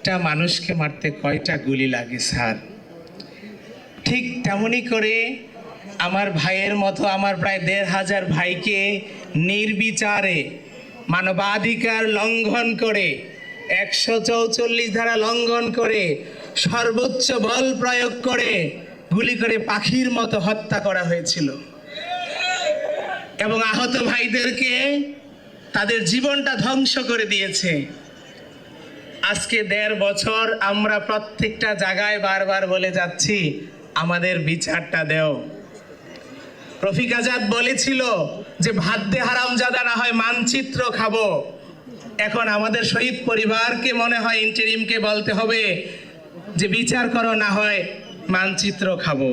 একটা মানুষকে মারতে কয়টা গুলি লাগে স্যার? ঠিক তেমনি করে আমার ভাইয়ের মতো আমার প্রায় ১৫০০ ভাইকে নির্বিচারে মানবাধিকার লঙ্ঘন করে ১৪৪ ধারা লঙ্ঘন করে সর্বোচ্চ বল প্রয়োগ করে গুলি করে পাখির মতো হত্যা করা হয়েছিল এবং আহত ভাইদেরকে তাদের জীবনটা ধ্বংস করে দিয়েছে। আজকে ১.৫ বছর আমরা প্রত্যেকটা জায়গায় বারবার বলে যাচ্ছি আমাদের বিচারটা দেও। রফিক আজাদ বলেছিল যে ভাত দে হারামজাদা, না হয় মানচিত্র খাবো। এখন আমাদের শহীদ পরিবারকে মনে হয় ইন্টারিমকে বলতে হবে যে বিচার করো, না হয় মানচিত্র খাবো।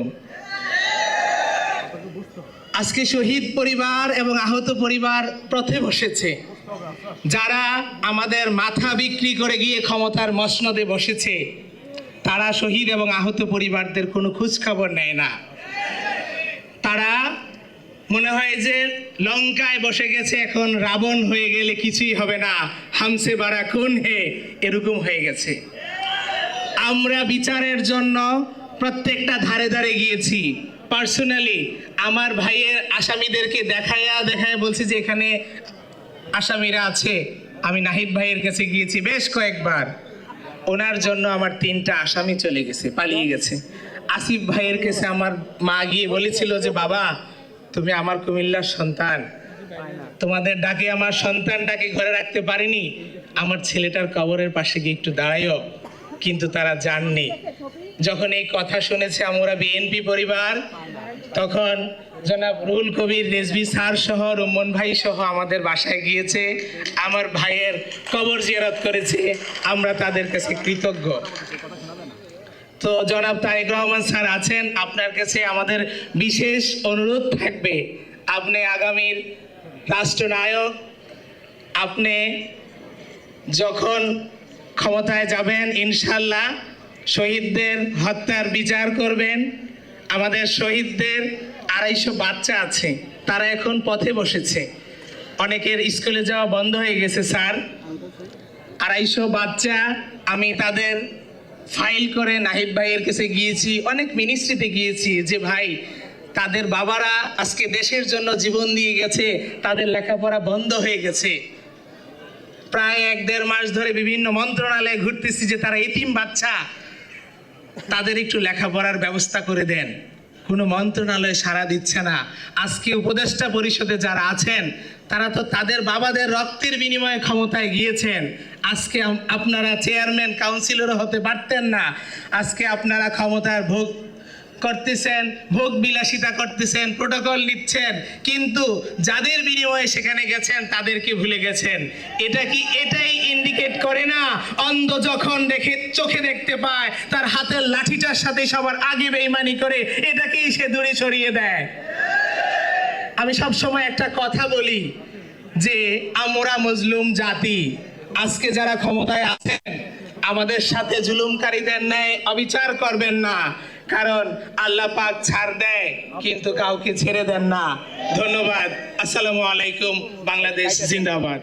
আজকে শহীদ পরিবার এবং আহত পরিবার পথে বসেছে। যারা আমাদের মাথা বিক্রি করে গিয়ে ক্ষমতার মসনদে বসেছে, তারা শহীদ এবং আহত পরিবারদের কোনো খোঁজ খবর নেয় না। তারা মনে হয় যে লঙ্কায় বসে গেছে, এখন রাবণ হয়ে গেলে কিছুই হবে না, হামসে বারা কোন হে, এরকম হয়ে গেছে। আমরা বিচারের জন্য প্রত্যেকটা ধারে ধারে গিয়েছি। পার্সোনালি আমার ভাইয়ের আসামিদেরকে দেখায় বলছি যে এখানে আসামিরা আছে। আমি নাহিদ ভাইয়ের কাছে গিয়েছি বেশ কয়েকবার, ওনার জন্য আমার 3টা আসামি চলে গেছে, পালিয়ে গেছে। আসিফ ভাইয়ের কাছে আমার মা গিয়ে বলেছিল যে বাবা, তুমি আমার কুমিল্লার সন্তান, তোমাদের ডাকে আমার সন্তানটাকে ঘরে রাখতে পারিনি, আমার ছেলেটার কবরের পাশে গিয়ে একটু দাঁড়াইও। কিন্তু তারা জাননি। যখন এই কথা শুনেছে আমরা বিএনপি পরিবার, তখন জনাব রুহুল কবির রিজভী স্যার সহ রুম্মন ভাই সহ আমাদের বাসায় গিয়েছে, আমার ভাইয়ের কবর জিয়ারত করেছে। আমরা তাদের কাছে কৃতজ্ঞ। তো জনাব তারেক রহমান স্যার আছেন, আপনার কাছে আমাদের বিশেষ অনুরোধ থাকবে, আপনি আগামীর রাষ্ট্রনায়ক, আপনি যখন ক্ষমতায় যাবেন ইনশাল্লাহ শহীদদের হত্যার বিচার করবেন। আমাদের শহীদদের ২৫০ বাচ্চা আছে, তারা এখন পথে বসেছে। অনেকের স্কুলে যাওয়া বন্ধ হয়ে গেছে স্যার। ২৫০ বাচ্চা, আমি তাদের ফাইল করে নাহিদ ভাইয়ের কাছে গিয়েছি, অনেক মিনিস্ট্রিতে গিয়েছি যে ভাই, তাদের বাবারা আজকে দেশের জন্য জীবন দিয়ে গেছে, তাদের লেখাপড়া বন্ধ হয়ে গেছে। প্রায় ১-১.৫ মাস ধরে বিভিন্ন মন্ত্রণালয়ে ঘুরতেছি যে তারা এতিম বাচ্চা, তাদের একটু লেখাপড়ার ব্যবস্থা করে দেন। কোনো মন্ত্রণালয় সাড়া দিচ্ছে না। আজকে উপদেষ্টা পরিষদে যারা আছেন, তারা তো তাদের বাবাদের রক্তের বিনিময়ে ক্ষমতায় গিয়েছেন। আজকে আপনারা চেয়ারম্যান কাউন্সিলরও হতে পারতেন না। আজকে আপনারা ক্ষমতার ভোগ করতেছেন, ভোগ বিলাসিতা করতেছেন, প্রোটোকল নিচ্ছেন, কিন্তু যাদের বিনিময়ে সেখানে গেছেন তাদেরকে ভুলে গেছেন। এটাই ইন্ডিকেট করে না অন্ধ যখন চোখে দেখতে পায়, তার হাতের লাঠিটার সাথে সবার আগে বেইমানি করে এটাকেই সে দূরে সরিয়ে দেয়। আমি সব সময় একটা কথা বলি যে আমরা মজলুম জাতি। আজকে যারা ক্ষমতায় আছেন, আমাদের সাথে জুলুমকারীদের ন্যায় অবিচার করবেন না, কারণ আল্লাহ পাক ছাড় দেয় কিন্তু কাউকে ছেড়ে দেন না। ধন্যবাদ। আসসালামু আলাইকুম। বাংলাদেশ জিন্দাবাদ।